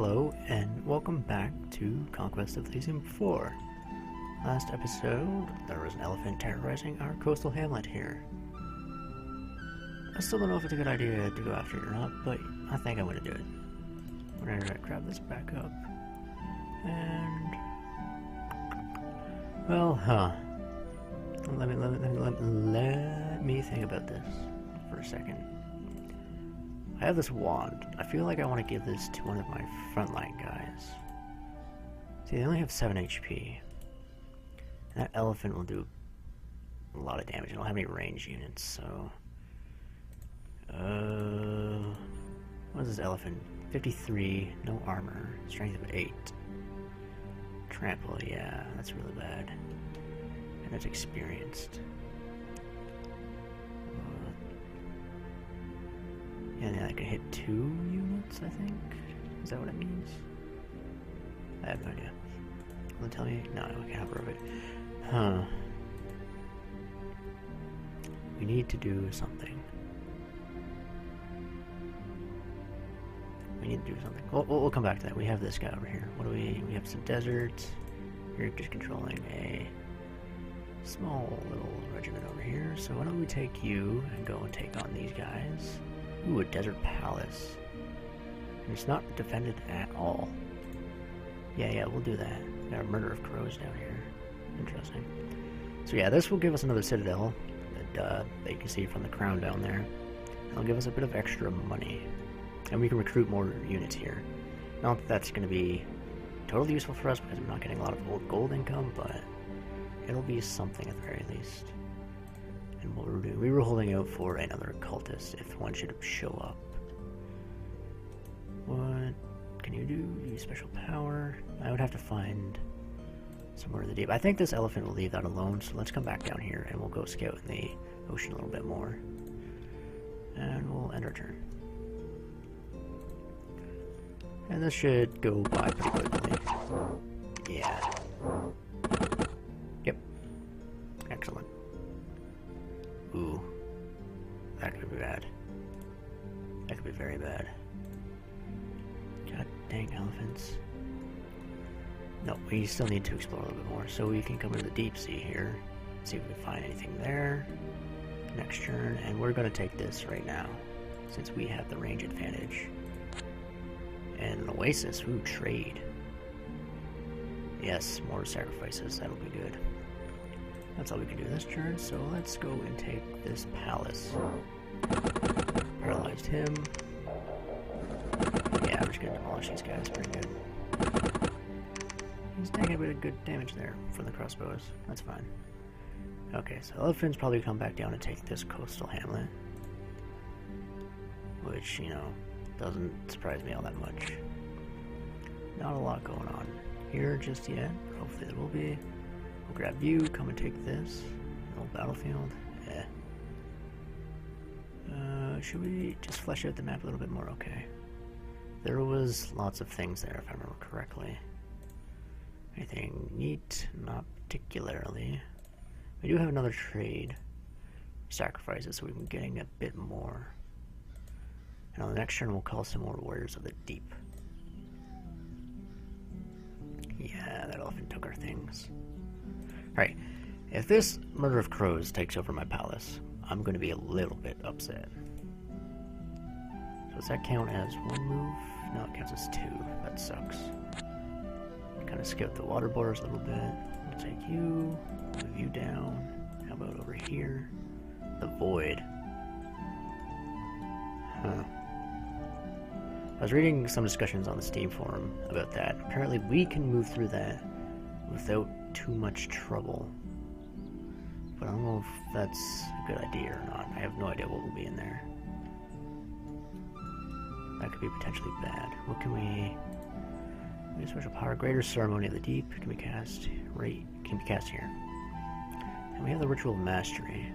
Hello, and welcome back to Conquest of Elysium 4. Last episode, there was an elephant terrorizing our coastal hamlet here. I still don't know if it's a good idea to go after it or not, but I think I'm going to do it. I'm going to grab this back up. And... well, let me think about this for a second. I have this wand. I feel like I want to give this to one of my frontline guys. See, they only have 7 HP. And that elephant will do a lot of damage. I don't have any range units, so... what is this elephant? 53, no armor, strength of 8. Trample, yeah, that's really bad. And it's experienced. And then I can hit 2 units, I think? Is that what it means? I have no idea. Will it tell me? No, I can hover over it. Huh. We need to do something. We need to do something. We'll come back to that. We have this guy over here. What do we have some deserts. You're just controlling a small little regiment over here. So why don't we take you and go and take on these guys? Ooh, a desert palace. And it's not defended at all. Yeah, we'll do that. Got a murder of crows down here. Interesting. So yeah, this will give us another citadel that you can see from the crown down there. It'll give us a bit of extra money. And we can recruit more units here. Not that that's going to be totally useful for us because we're not getting a lot of old gold income, but it'll be something at the very least. And what we're doing, we were holding out for another cultist if one should show up. What can you do? Use special power. I would have to find somewhere in the deep. I think this elephant will leave that alone, so let's come back down here and we'll go scout in the ocean a little bit more. And we'll end our turn. And this should go by pretty quickly. Yeah. Yep. Excellent. Ooh. That could be bad. That could be very bad. God dang elephants. No, we still need to explore a little bit more. So we can come into the deep sea here. See if we can find anything there. Next turn. And we're going to take this right now, since we have the range advantage. And an oasis. Ooh, trade. Yes, more sacrifices. That'll be good. That's all we can do this turn, so let's go and take this palace. Paralyzed him. Yeah, I'm just gonna demolish these guys pretty good. He's taking a bit of good damage there from the crossbows. That's fine. Okay, so elephants probably come back down and take this coastal hamlet. Which, you know, doesn't surprise me all that much. Not a lot going on here just yet. Hopefully there will be. We'll grab you, come and take this. Old battlefield. Yeah. Should we just flesh out the map a little bit more? Okay. There was lots of things there, if I remember correctly. Anything neat? Not particularly. We do have another trade. Sacrifices, so we've been getting a bit more. And on the next turn, we'll call some more warriors of the deep. Yeah, that elephant took our things. Alright, if this murder of crows takes over my palace, I'm going to be a little bit upset. So does that count as 1 move? No, it counts as 2. That sucks. Kind of scout the water borders a little bit. We'll take you, move you down. How about over here? The void. Huh. I was reading some discussions on the Steam forum about that. Apparently we can move through that without too much trouble. But I don't know if that's a good idea or not. I have no idea what will be in there. That could be potentially bad. What can we... special power. Greater Ceremony of the Deep can be cast here. And we have the Ritual of Mastery.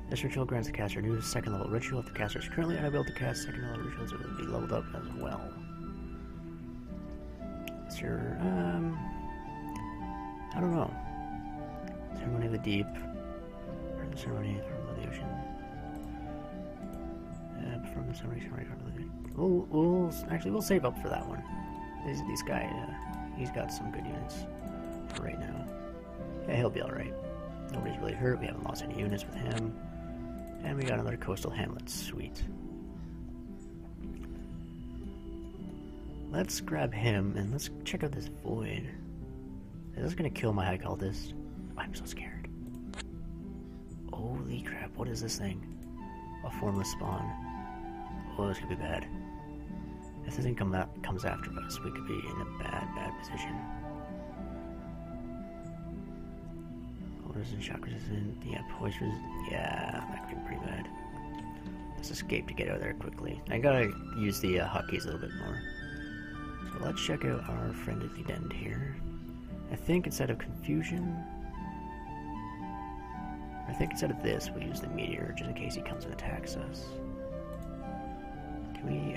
This ritual grants the caster a new 2nd level ritual. If the caster is currently unable to cast 2nd level rituals, it will be leveled up as well. It's your, I don't know. Ceremony of the Deep. Or the Ceremony of the Ocean. From the Ceremony of the Deep. We'll save up for that one. These guy, he's got some good units for right now. Yeah, he'll be alright. Nobody's really hurt, we haven't lost any units with him. And we got another coastal hamlet, sweet. Let's grab him and let's check out this void. Is this gonna kill my high cultist? I'm so scared. Holy crap, what is this thing? A formless spawn. Oh, this could be bad. If this thing comes after us, we could be in a bad position. Resistant, shock resistant, yeah, poise resistant, yeah, that could be pretty bad. Let's escape to get out of there quickly. I gotta use the hotkeys a little bit more. So let's check out our friend at the end here. I think instead of confusion, instead of this, we'll use the meteor just in case he comes and attacks us.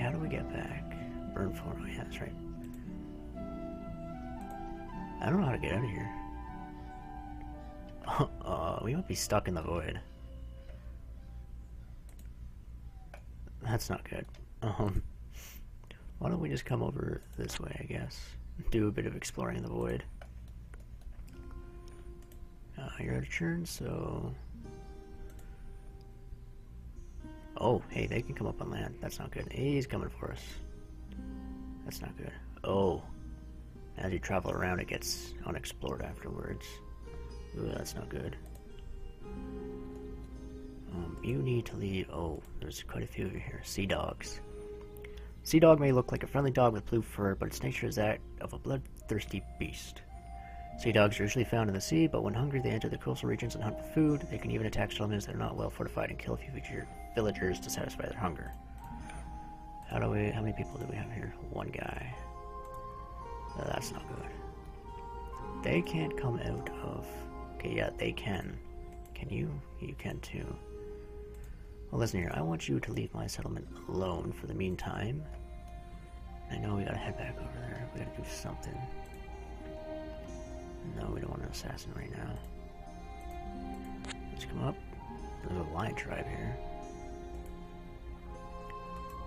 How do we get back? Burn form, oh yeah, that's right. I don't know how to get out of here. We might be stuck in the void. That's not good. Why don't we just come over this way, I guess. Do a bit of exploring in the void. You're out of turn, so... Oh, hey, they can come up on land. That's not good. He's coming for us. That's not good. Oh. As you travel around, it gets unexplored afterwards. Ooh, that's not good. You need to leave. Oh, there's quite a few over here. Sea dogs. Sea dog may look like a friendly dog with blue fur, but its nature is that of a bloodthirsty beast. Sea dogs are usually found in the sea, but when hungry they enter the coastal regions and hunt for food. They can even attack settlements that are not well fortified and kill a few villagers to satisfy their hunger. How many people do we have here? One guy. That's not good. They can't come out of... Okay, yeah, they can. Can you? You can too. Well, listen here, I want you to leave my settlement alone for the meantime. I know we gotta head back over there. We gotta do something. No, we don't want an assassin right now. Let's come up. There's a lion tribe here.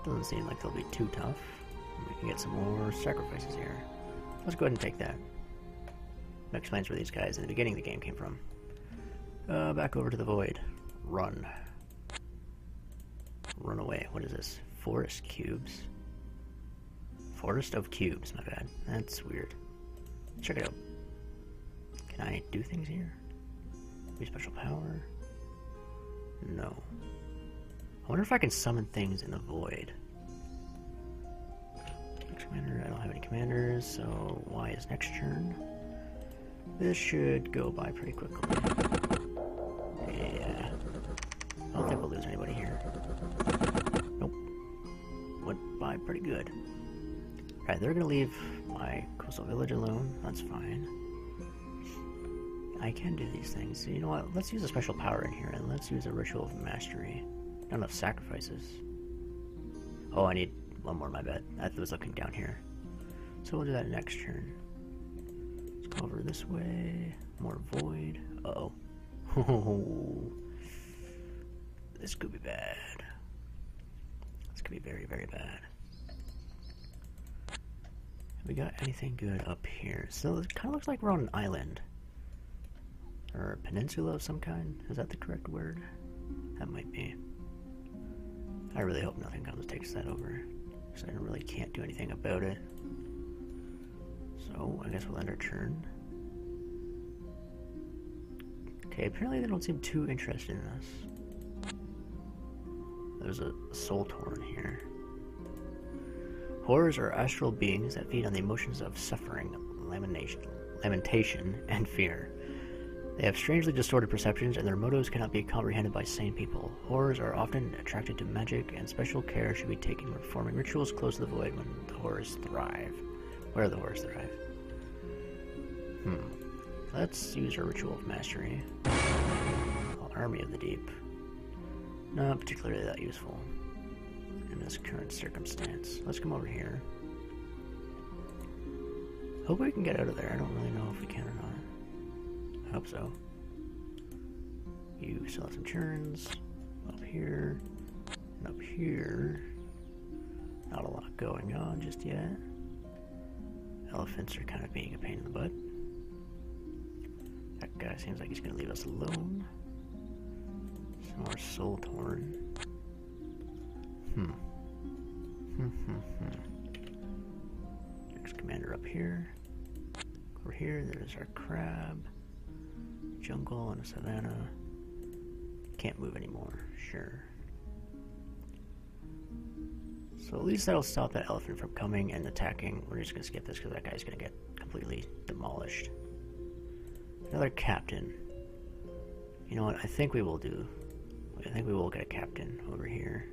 Doesn't seem like they'll be too tough. We can get some more sacrifices here. Let's go ahead and take that. That explains where these guys in the beginning of the game came from. Back over to the void. Run. Run away. What is this? Forest cubes. Forest of cubes, my bad. That's weird. Check it out. Can I do things here? Use special power? No. I wonder if I can summon things in the void. Next commander, I don't have any commanders, so Y is next turn. This should go by pretty quickly. Yeah. I don't think we'll lose anybody here. Nope. Went by pretty good. Alright, they're gonna leave my coastal village alone. That's fine. I can do these things. So you know what? Let's use a special power in here, and let's use a ritual of mastery. Not enough sacrifices. Oh, I need one more, my bad. I was looking down here. So we'll do that next turn. Let's go over this way. More void. Uh-oh. This could be bad. This could be very, very bad. Have we got anything good up here? So it kind of looks like we're on an island. Or a peninsula of some kind. Is that the correct word? That might be. I really hope nothing comes and takes that over. Because I really can't do anything about it. So, I guess we'll end our turn. Okay, apparently they don't seem too interested in us. There's a soul torn here. Horrors are astral beings that feed on the emotions of suffering, lamentation, and fear. They have strangely distorted perceptions, and their motives cannot be comprehended by sane people. Horrors are often attracted to magic, and special care should be taken when performing rituals close to the void when the horrors thrive. Where do the horrors thrive? Let's use our ritual of mastery. Army of the Deep. Not particularly that useful in this current circumstance. Let's come over here. Hope we can get out of there. I don't really know if we can or not. I hope so. You still have some turns. Up here. And up here. Not a lot going on just yet. elephants are kind of being a pain in the butt. That guy seems like he's going to leave us alone. Some more soul torn. Next commander up here. Over here, there's our crab. Jungle and a savannah. Can't move anymore. Sure. So at least that'll stop that elephant from coming and attacking. We're just going to skip this because that guy's going to get completely demolished. Another captain. You know what? I think we will get a captain over here.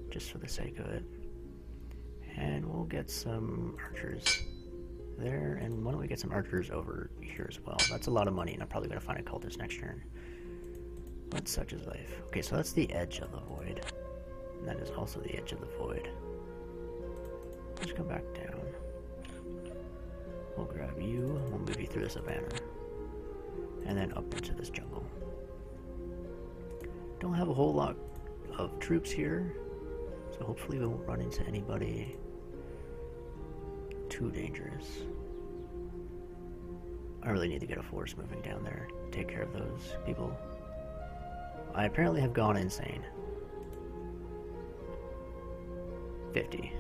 Just for the sake of it. And we'll get some archers there. And why don't we get some archers over here as well? That's a lot of money, and I'm probably going to find a cultist next turn. But such is life. Okay, so that's the edge of the void. And that is also the edge of the void. Let's come back down. We'll grab you, we'll move you through the savannah. And then up into this jungle. Don't have a whole lot of troops here, so hopefully we won't run into anybody too dangerous. I really need to get a force moving down there, take care of those people. I apparently have gone insane. 50.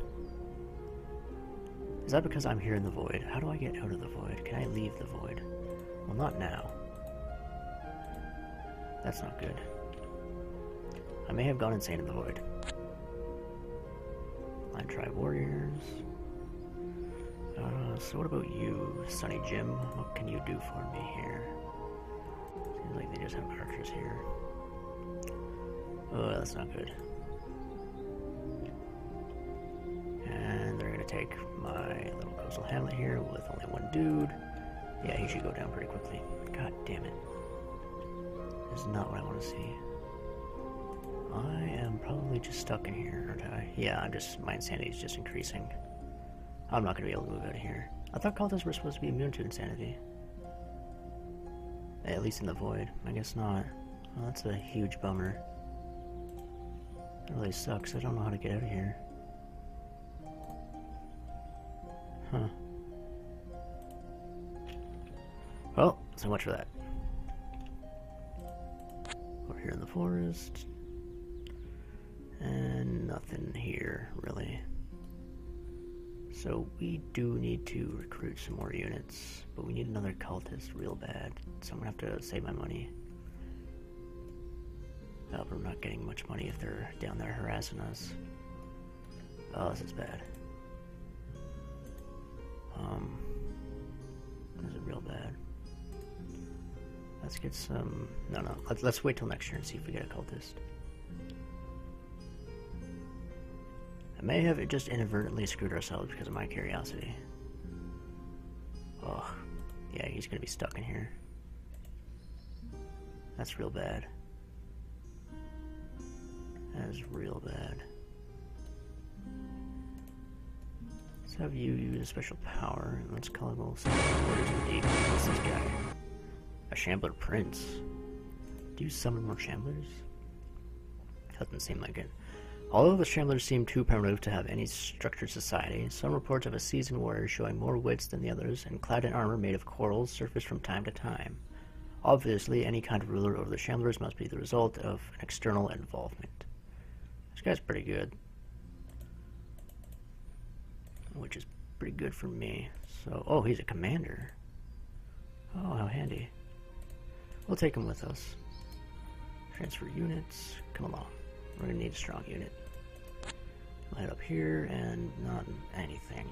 Is that because I'm here in the void? How do I get out of the void? Can I leave the void? Well, not now. That's not good. I may have gone insane in the void. Line tribe warriors. So what about you, Sonny Jim? What can you do for me here? Seems like they just have archers here. Oh, that's not good. And they're gonna take my little coastal hamlet here with only one dude. Yeah, he should go down pretty quickly. God damn it. This is not what I want to see. I am probably just stuck in here, aren't I? Yeah, my insanity is just increasing. I'm not gonna be able to move out of here. I thought cultists were supposed to be immune to insanity. At least in the void. I guess not. Well, that's a huge bummer. That really sucks. I don't know how to get out of here. Huh. Well, so much for that. Over here in the forest. And nothing here, really. So we do need to recruit some more units, but we need another cultist real bad. So I'm gonna have to save my money. But we're not getting much money if they're down there harassing us. Oh, this is bad. This is real bad. Let's get some... No. Let's wait till next year and see if we get a cultist. I may have just inadvertently screwed ourselves because of my curiosity. Oh, yeah, he's gonna be stuck in here. That's real bad. That is real bad. Let's have you use a special power. Let's call it What's this guy? A Shambler Prince. Do you summon more Shamblers? Doesn't seem like it. Although the Shamblers seem too primitive to have any structured society, some reports of a seasoned warrior showing more wits than the others and clad in armor made of corals surface from time to time. Obviously, any kind of ruler over the Shamblers must be the result of an external involvement. This guy's pretty good. Which is pretty good for me. So, oh, he's a commander. Oh, how handy. We'll take him with us. Transfer units. Come along. We're gonna need a strong unit. We'll head up here and not anything.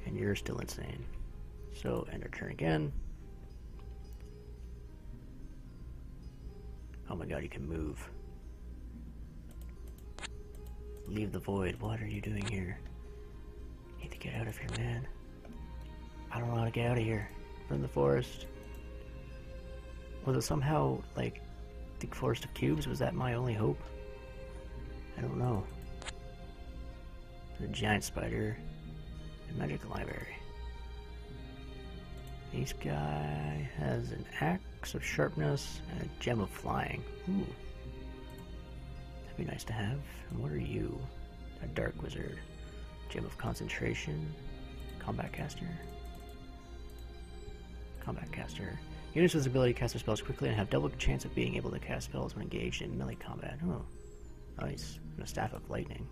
And you're still insane. So, end our turn again. Oh my god, you can move. Leave the void. What are you doing here? You need to get out of here, man. I don't know how to get out of here. From the forest. Was it somehow, like, the Forest of Cubes? Was that my only hope? I don't know. The giant spider. And magic library. This guy has an axe of sharpness and a gem of flying. Ooh. That'd be nice to have. And what are you? A dark wizard. Gem of Concentration. Combat Caster. Combat Caster. Units with this ability cast their spells quickly and have double chance of being able to cast spells when engaged in melee combat. Oh, nice. And a Staff of Lightning.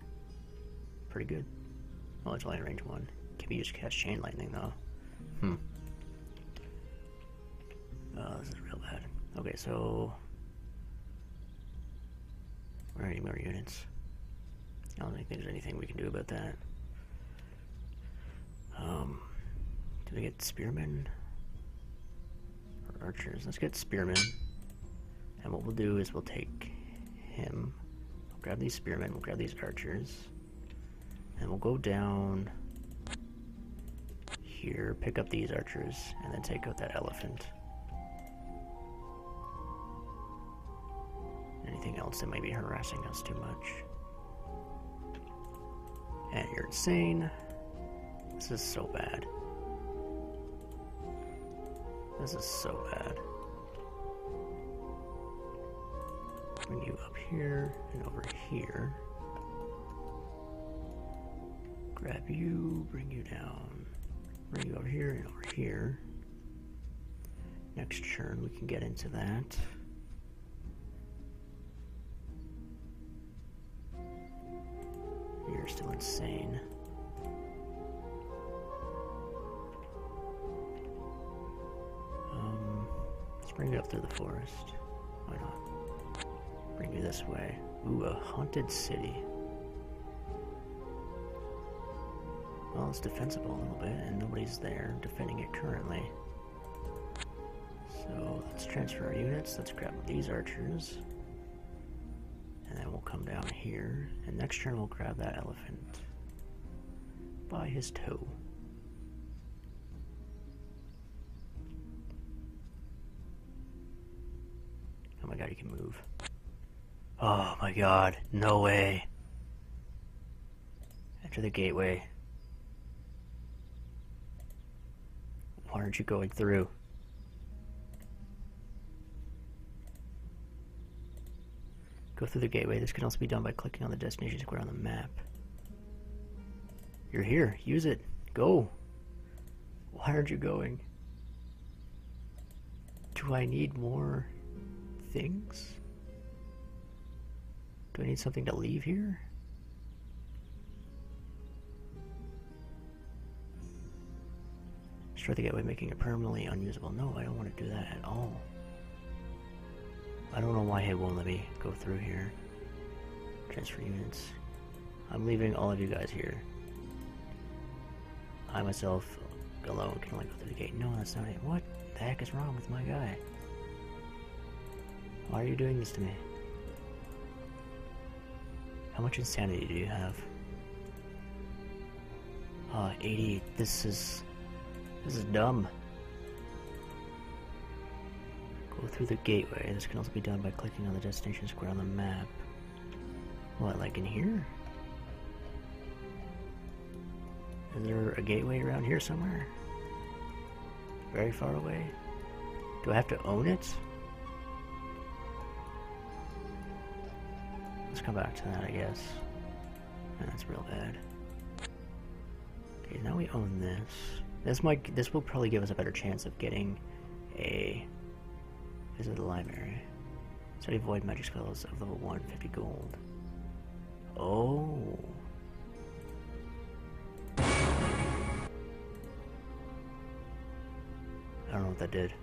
Pretty good. Well, it's only range 1. Can be used to cast Chain Lightning, though. Oh, this is real bad. Okay, so... Where are any more units? I don't think there's anything we can do about that. Do we get Spearmen? Or Archers? Let's get Spearmen. And what we'll do is we'll take him. We'll grab these Spearmen, we'll grab these Archers. And we'll go down here, pick up these Archers, and then take out that Elephant. Anything else that might be harassing us too much. And you're insane. This is so bad. This is so bad. Bring you up here and over here. Grab you, bring you down. Bring you over here and over here. Next turn we can get into that. You're still insane. Let's bring you up through the forest. Why not? Bring you this way. Ooh, a haunted city. Well, it's defensible a little bit, and nobody's there defending it currently. So let's transfer our units. Let's grab these archers. And then we'll come down here. And next turn we'll grab that elephant by his toe. Oh my god, he can move. Oh my god, no way. Enter the gateway. Why aren't you going through? Go through the gateway. This can also be done by clicking on the destination square on the map. You're here. Use it. Go. Why aren't you going? Do I need more things? Do I need something to leave here? Destroy the gateway, making it permanently unusable. No, I don't want to do that at all. I don't know why it won't let me go through here. Transfer units. I'm leaving all of you guys here. I myself alone can only go through the gate. No, that's not it. What the heck is wrong with my guy? Why are you doing this to me? How much insanity do you have? 80. This is dumb. Go through the gateway. This can also be done by clicking on the destination square on the map. What, like in here? Is there a gateway around here somewhere? Very far away? Do I have to own it? Let's come back to that, I guess. And that's real bad. Okay, now we own this. This will probably give us a better chance of getting a visit the library. Study void magic spells of level 1, 50 gold. Oh. I don't know what that did.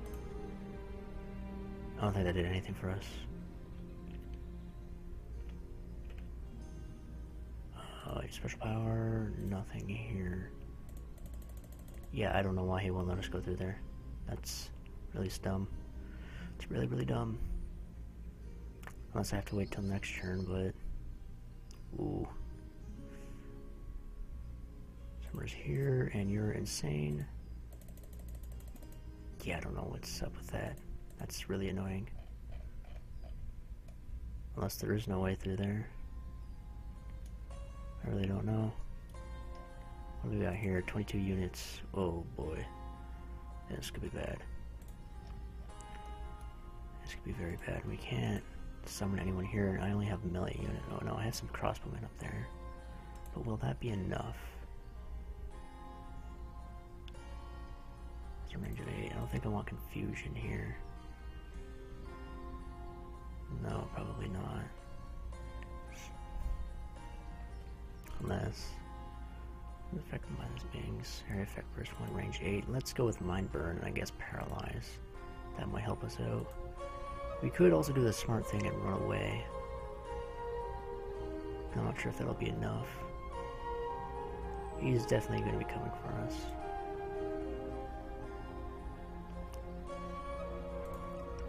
I don't think that did anything for us. Special power, nothing here. Yeah, I don't know why he won't let us go through there. That's really dumb. It's really, really dumb. Unless I have to wait till next turn, but... Ooh. Summer's here, and you're insane. Yeah, I don't know what's up with that. That's really annoying. Unless there is no way through there. I really don't know. What do we got here? 22 units. Oh boy. Yeah, this could be bad. This could be very bad. We can't summon anyone here, and I only have a melee unit. Oh no, I have some crossbowmen up there. But will that be enough? It's a range of 8. I don't think I want confusion here. No, probably not. Unless... Effect minus beings. Area effect first one, range 8. Let's go with Mind Burn and I guess Paralyze. That might help us out. We could also do the smart thing and run away. I'm not sure if that'll be enough. He's definitely going to be coming for us.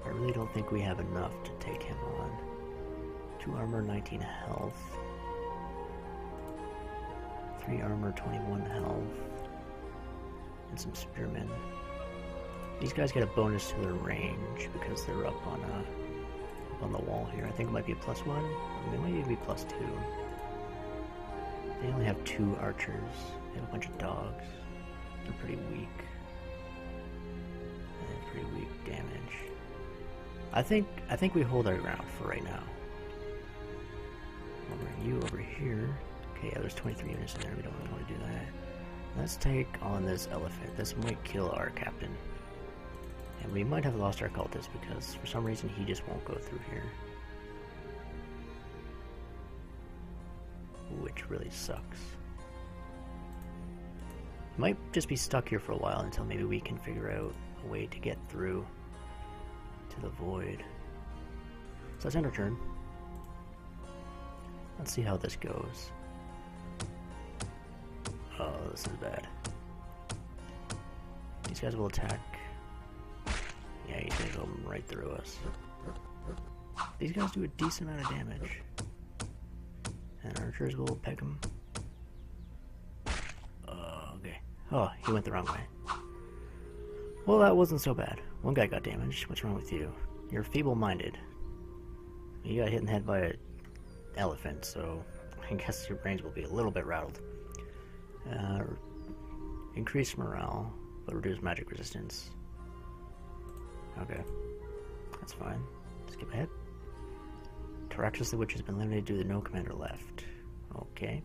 I really don't think we have enough to take him on. 2 armor, 19 health. 3 armor, 21 health. And some spearmen. These guys get a bonus to their range because they're up on the wall here. I think it might be a +1. Or they might even be +2. They only have 2 archers. They have a bunch of dogs. They're pretty weak. They have pretty weak damage. I think we hold our ground for right now. I'll bring you over here. Okay, yeah, there's 23 units in there. We don't really want to do that. Let's take on this elephant. This might kill our captain. And we might have lost our cultist because for some reason he just won't go through here. Which really sucks. Might just be stuck here for a while until maybe we can figure out a way to get through to the void. So let's end our turn. Let's see how this goes. Oh, this is bad. These guys will attack. Yeah, he's gonna go right through us. These guys do a decent amount of damage. And archers will peg him. Okay. Oh, he went the wrong way. Well, that wasn't so bad. One guy got damaged. What's wrong with you? You're feeble-minded. You got hit in the head by an elephant, so I guess your brains will be a little bit rattled. Increase morale, but reduce magic resistance. Okay. That's fine. Skip ahead. Taraxis the Witch has been eliminated due to no commander left. Okay.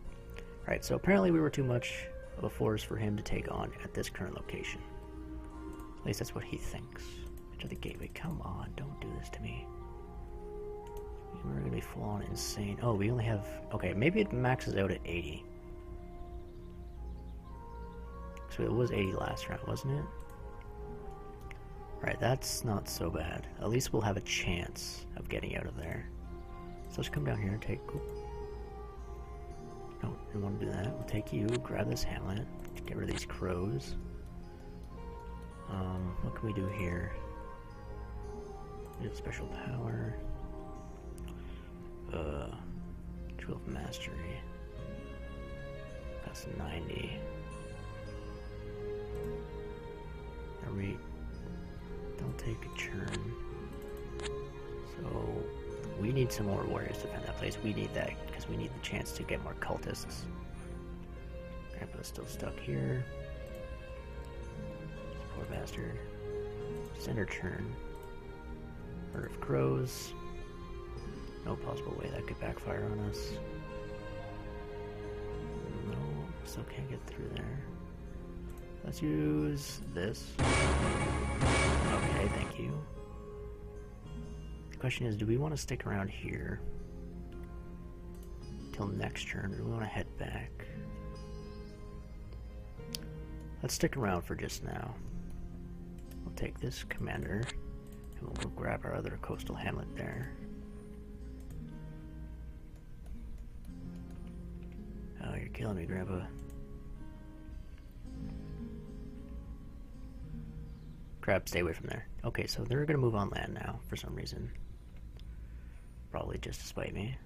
Alright, so apparently we were too much of a force for him to take on at this current location. At least that's what he thinks. Enter the gateway. Come on, don't do this to me. We're gonna be full on insane. Oh, we only have... Okay, maybe it maxes out at 80. So it was 80 last round, wasn't it? Right, that's not so bad. At least we'll have a chance of getting out of there. So let's come down here and take... Cool. No, didn't want to do that. We'll take you, grab this hamlet, get rid of these crows. What can we do here? We have special power. 12 mastery. That's 90. Are we... Don't take a churn. So we need some more warriors to defend that place. We need that because we need the chance to get more cultists. Grandpa's still stuck here. Poor bastard. Center churn. Herd of crows. No possible way that could backfire on us. No, still can't get through there. Let's use this. Okay, thank you. The question is, do we want to stick around here till next turn, or do we want to head back? Let's stick around for just now. We'll take this commander, and we'll go grab our other coastal hamlet there. Oh, you're killing me, Grandpa. Crap, stay away from there. Okay, so they're gonna move on land now, for some reason. Probably just to spite me.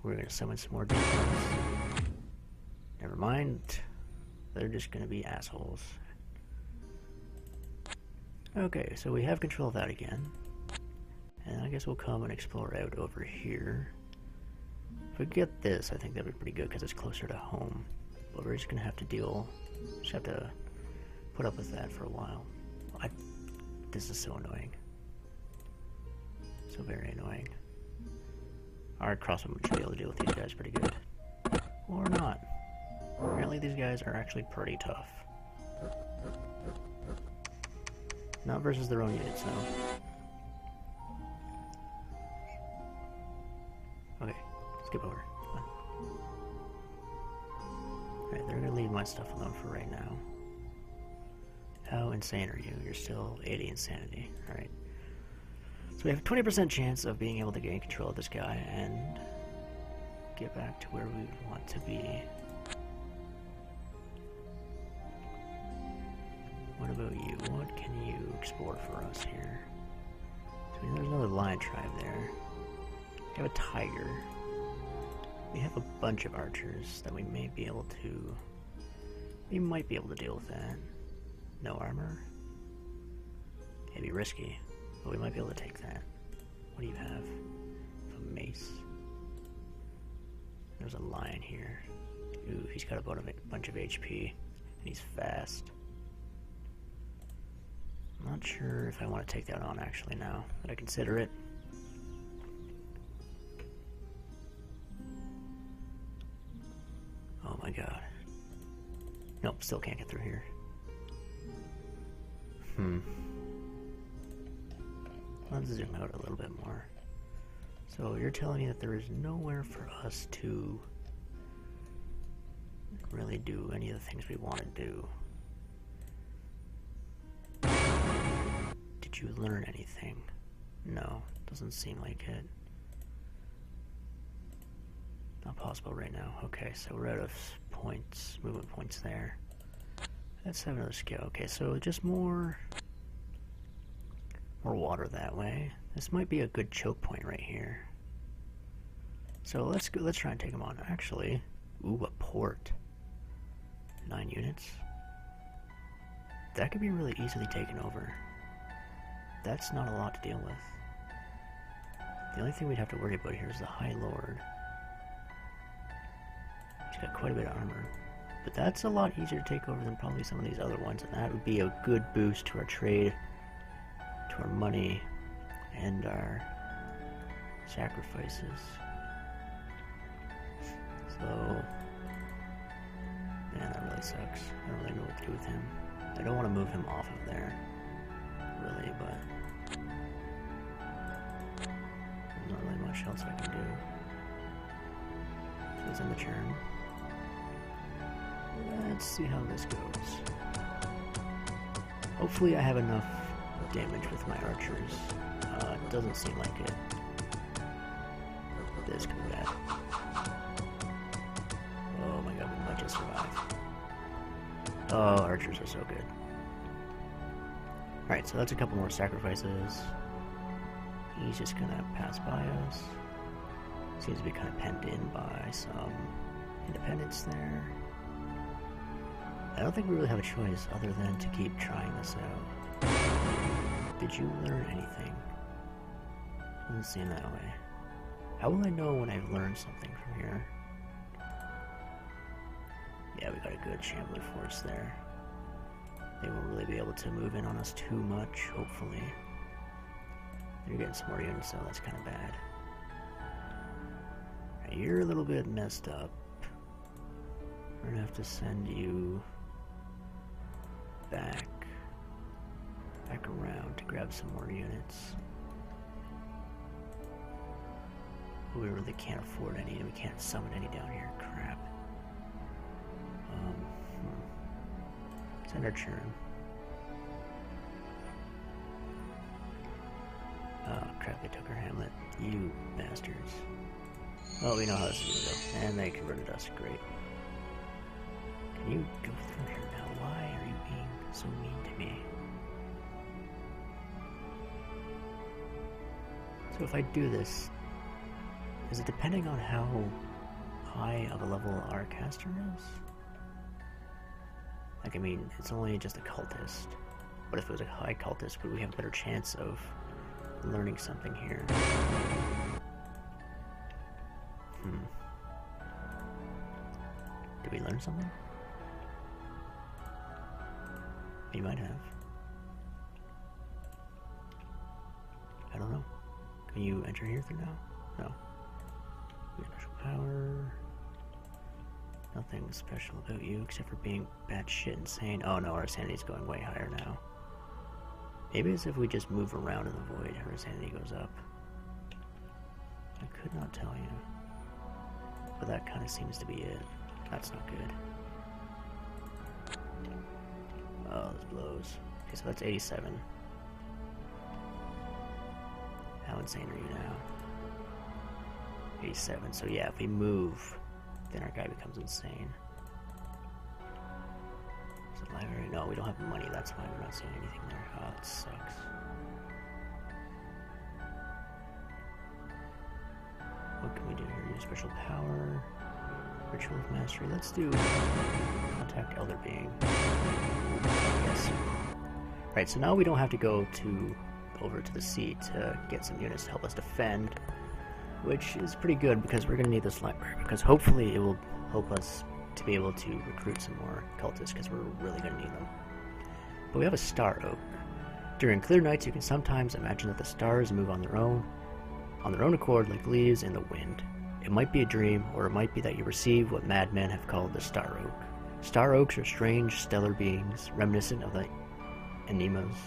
We're gonna summon some more demons. Never mind. They're just gonna be assholes. Okay, so we have control of that again. And I guess we'll come and explore out over here. If we get this, I think that'd be pretty good because it's closer to home. But we're just gonna have to just have to put up with that for a while. This is so annoying. So very annoying. Our crossbow should be able to deal with these guys pretty good. Or not. Apparently these guys are actually pretty tough. Not versus their own units, no. Okay, skip over. Alright, they're gonna leave my stuff alone for right now. How insane are you? You're still 80 insanity. Alright. So we have a 20% chance of being able to gain control of this guy and get back to where we want to be. What about you? What can you explore for us here? So there's another lion tribe there. We have a tiger. We have a bunch of archers that we may be able to... We might be able to deal with that. No armor? It'd be risky, but we might be able to take that. What do you have? A mace. There's a lion here. Ooh, he's got about a bunch of HP, and he's fast. I'm not sure if I want to take that on actually now that I consider it. Oh my god. Nope, still can't get through here. Let's zoom out a little bit more. So you're telling me that there is nowhere for us to really do any of the things we want to do. Did you learn anything? No, doesn't seem like it. Not possible right now. Okay, so we're out of points, movement points there. Let's have another scale. Okay, so just more water that way. This might be a good choke point right here. So let's try and take him on. Actually, ooh, a port. 9 units. That could be really easily taken over. That's not a lot to deal with. The only thing we'd have to worry about here is the High Lord. He's got quite a bit of armor. But that's a lot easier to take over than probably some of these other ones, and that would be a good boost to our trade, to our money, and our sacrifices. So, man, that really sucks. I don't really know what to do with him. I don't want to move him off of there, really, but there's not really much else I can do. So it's in the churn. Let's see how this goes. Hopefully I have enough damage with my archers. It doesn't seem like it. This could be bad. Oh my god, we might just survive. Oh, archers are so good. Alright, so that's a couple more sacrifices. He's just gonna pass by us. Seems to be kind of penned in by some independents there. I don't think we really have a choice other than to keep trying this out. Did you learn anything? Doesn't seem that way. How will I know when I've learned something from here? Yeah, we got a good shambler force there. They won't really be able to move in on us too much, hopefully. They're getting some more units, so that's kind of bad. Right, you're a little bit messed up. We're gonna have to send you back around to grab some more units. We really can't afford any, and we can't summon any down here. Crap. Send our churn. Oh crap, they took our hamlet. You bastards. Well, we know how this is gonna go. And they converted us. Great. Can you go through here now? Why are you being so mean to me? So if I do this, is it depending on how high of a level our caster is? Like, I mean, it's only just a cultist. But if it was a high cultist, would we have a better chance of learning something here? Did we learn something? We might have. I don't know. Can you enter here for now? No. We have special power. Nothing special about you except for being batshit insane. Oh no, our sanity's going way higher now. Maybe it's if we just move around in the void, her sanity goes up. I could not tell you. But that kind of seems to be it. That's not good. Oh, this blows. Okay, so that's 87. How insane are you now? 87. So yeah, if we move, then our guy becomes insane. Is it library? No, we don't have money. That's why we're not seeing anything there. Oh, that sucks. What can we do here? Use special power. Ritual of Mastery. Let's do Contact Elder Being. Yes. Right, so now we don't have to go over to the sea to get some units to help us defend, which is pretty good because we're going to need this library, because hopefully it will help us to be able to recruit some more cultists, because we're really going to need them. But we have a Star Oak. During clear nights, you can sometimes imagine that the stars move on their own accord like leaves in the wind. It might be a dream, or it might be that you receive what madmen have called the Star Oak. Star Oaks are strange stellar beings, reminiscent of the anemones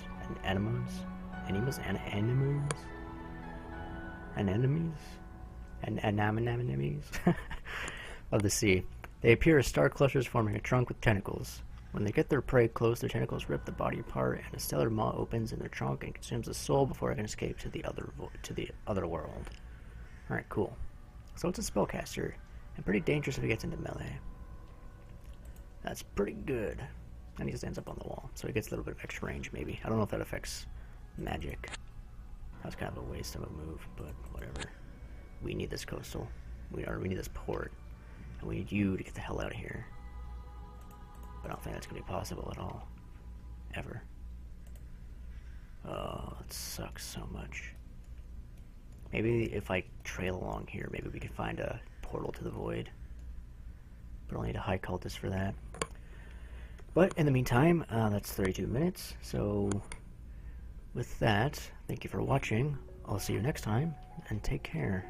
of the sea. They appear as star clusters forming a trunk with tentacles. When they get their prey close, their tentacles rip the body apart, and a stellar maw opens in their trunk and consumes the soul before it can escape to the other world. Alright, cool. So it's a spellcaster, and pretty dangerous if it gets into melee. That's pretty good. And he just ends up on the wall, so he gets a little bit of extra range, maybe. I don't know if that affects magic. That was kind of a waste of a move, but whatever. We need this coastal. We need this port. And we need you to get the hell out of here. But I don't think that's going to be possible at all. Ever. Oh, it sucks so much. Maybe if I trail along here, maybe we could find a portal to the void. But I'll need a high cultist for that. But in the meantime, that's 32 minutes. So with that, thank you for watching. I'll see you next time, and take care.